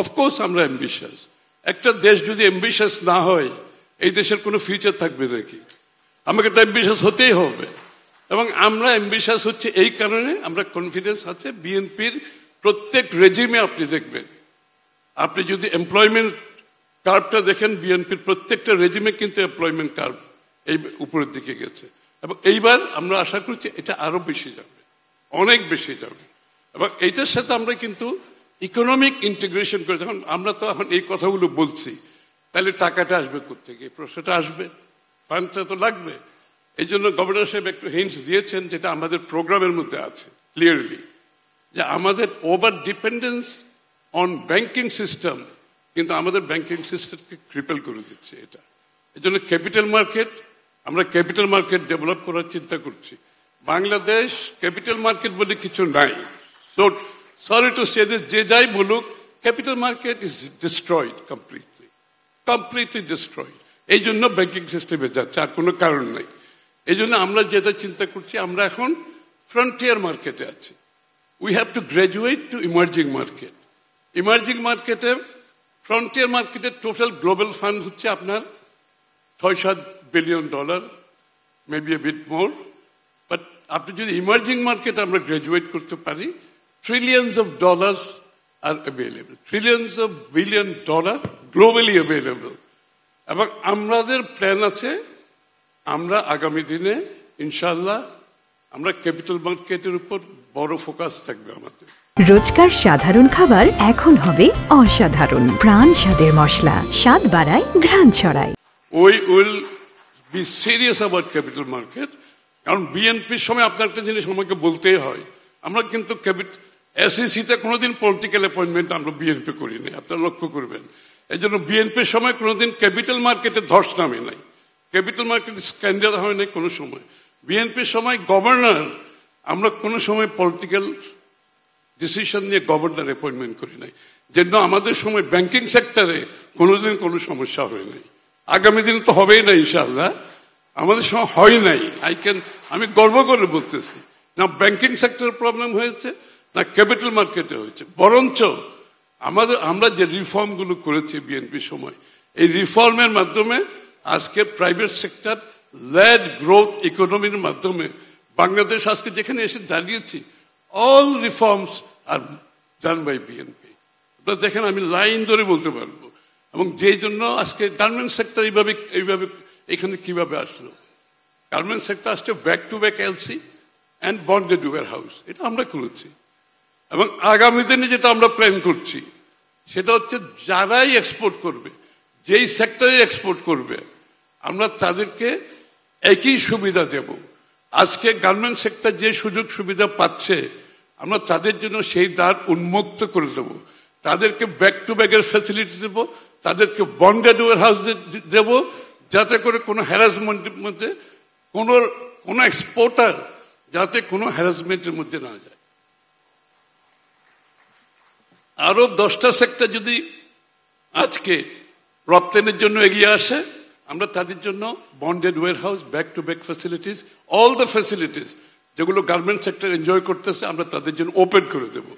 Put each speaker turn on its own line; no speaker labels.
Of course আমরা ambitious. একটা দেশ যদি অ্যাম্বিশাস না হয় এই দেশের কোনো ফিউচার থাকবে নাকি? আমাকে তো অ্যাম্বিশাস হতেই হবে। এবং আমরা অ্যাম্বিশাস হচ্ছে এই কারণে, আমরা কনফিডেন্স আছে বিএনপির প্রত্যেক রেজিমে আপনি দেখবেন, আপনি যদি এমপ্লয়মেন্ট কার্ভটা দেখেন, বিএনপির প্রত্যেকটা রেজিমে কিন্তু এমপ্লয়মেন্ট কার্ভ এই উপরের দিকে গেছে। এবং এইবার আমরা আশা করছি এটা আরো বেশি যাবে, অনেক বেশি যাবে। এবং এইটার সাথে আমরা কিন্তু ইকোনমিক ইন্টিগ্রেশন করে, যখন আমরা তো এখন এই কথাগুলো বলছি, তাহলে টাকাটা আসবে কোত্থেকে? এই প্রশ্নটা আসবে, ফান্ডটা তো লাগবে। এই জন্য গভর্নর সাহেব একটু হিন্টস দিয়েছেন, যেটা আমাদের প্রোগ্রামের মধ্যে আছে ক্লিয়ারলি, যে আমাদের over dependence on banking system কিন্তু আমাদের ব্যাংকিং সিস্টেমকে ক্রিপেল করে দিচ্ছে। এটা এই জন্য ক্যাপিটাল মার্কেট, আমরা ক্যাপিটাল মার্কেট ডেভেলপ করার চিন্তা করছি। বাংলাদেশ ক্যাপিটাল মার্কেট বলে কিছু নাই। So sorry to say this, যে যাই বলুক, capital market is destroyed completely destroyed. এই জন্য ব্যাংকিং সিস্টেমে যাচ্ছে, আর কোনো কারণ নাই। এই জন্য আমরা যেটা চিন্তা করছি, আমরা এখন ফ্রন্টিয়ার মার্কেটে আছি। We have to graduate two emerging market. Emerging মার্কেটে, ফ্রন্টিয়ার মার্কেটের টোটাল গ্লোবাল ফান্ড হচ্ছে আপনার $6-7 billion, maybe A bit more. But আপনি যদি ইমার্জিং মার্কেট আমরা গ্রাজুয়েট করতে পারি, trillions of dollars R available, trillions of billion dollar globally available. এবং আমাদের প্ল্যান আছে, আমরা আগামী দিনে ইনশাআল্লাহ আমরা ক্যাপিটাল মার্কেটের উপর বড় ফোকাস থাকবে আমাদের।
রোজকার সাধারণ খাবার এখন হবে অসাধারণ। প্রাণ স্বাদের মশলা, স্বাদ বাড়ায়, ঘ্রাণ ছড়ায়।
We will be serious about capital market, কারণ বিএনপির সময় আপনার একটা জিনিস আমাকে বলতেই হয়, আমরা কিন্তু এসইসিতে কোনোদিন পলিটিক্যাল অ্যাপয়েন্টমেন্ট আমরা বিএনপি করিনি, আপনারা লক্ষ্য করবেন। এই জন্য বিএনপির সময় কোনোদিন ক্যাপিটাল মার্কেটে ধস নামে নাই, ক্যাপিটাল মার্কেটে স্ক্যান্ডাল হয় নাই কোনো সময়। বিএনপির সময় গভর্নর, আমরা কোনো সময় পলিটিক্যাল ডিসিশন নিয়ে গভর্নর অ্যাপয়েন্টমেন্ট করি নাই। যেন আমাদের সময় ব্যাংকিং সেক্টরে কোনোদিন কোনো সমস্যা হয় নাই, আগামী দিনে তো হবেই না ইনশাআল্লাহ। আমাদের সময় হয় নাই, আমি গর্ব করে বলতেছি, না ব্যাংকিং সেক্টরের প্রবলেম হয়েছে না ক্যাপিটাল মার্কেটে হয়েছে। বরঞ্চ আমরা যে রিফর্মগুলো করেছি বিএনপির সময়, এই রিফর্মের মাধ্যমে আজকে প্রাইভেট সেক্টর লেড গ্রোথ ইকোনমির মাধ্যমে বাংলাদেশ আজকে যেখানে এসে দাঁড়িয়েছি, all reforms are done by BNP. আপনারা দেখেন, আমি লাইন ধরে বলতে পারবো। এবং যেই জন্য আজকে গার্মেন্টস সেক্টর এইভাবে এখানে কিভাবে আসলো, গার্মেন্টস সেক্টর আসছে back to back LC and bonded warehouse, এটা আমরা করেছি। এবং আগামী দিনে যেটা আমরা প্ল্যান করছি সেটা হচ্ছে, যারাই এক্সপোর্ট করবে, যেই সেক্টরে এক্সপোর্ট করবে, আমরা তাদেরকে একই সুবিধা দেব। আজকে গার্মেন্টস সেক্টর যে সুযোগ সুবিধা পাচ্ছে, আমরা তাদের জন্য সেই দ্বার উন্মুক্ত করে দেব। তাদেরকে ব্যাক টু ব্যাকের ফ্যাসিলিটি দেব, তাদেরকে বন্ডেড ওয়্যার হাউস দেব, যাতে করে কোনো হ্যারাসমেন্টের মধ্যে কোনো এক্সপোর্টার যাতে কোনো হ্যারাসমেন্টের মধ্যে না যায়। আরো 10টা সেক্টর যদি আজকে রপ্তানির জন্য এগিয়ে আসে, আমরা তাদের জন্য bonded warehouse, back to back facilities, all the facilities যেগুলো গার্মেন্ট সেক্টর এনজয় করতেছে, আমরা তাদের জন্য ওপেন করে দেবো।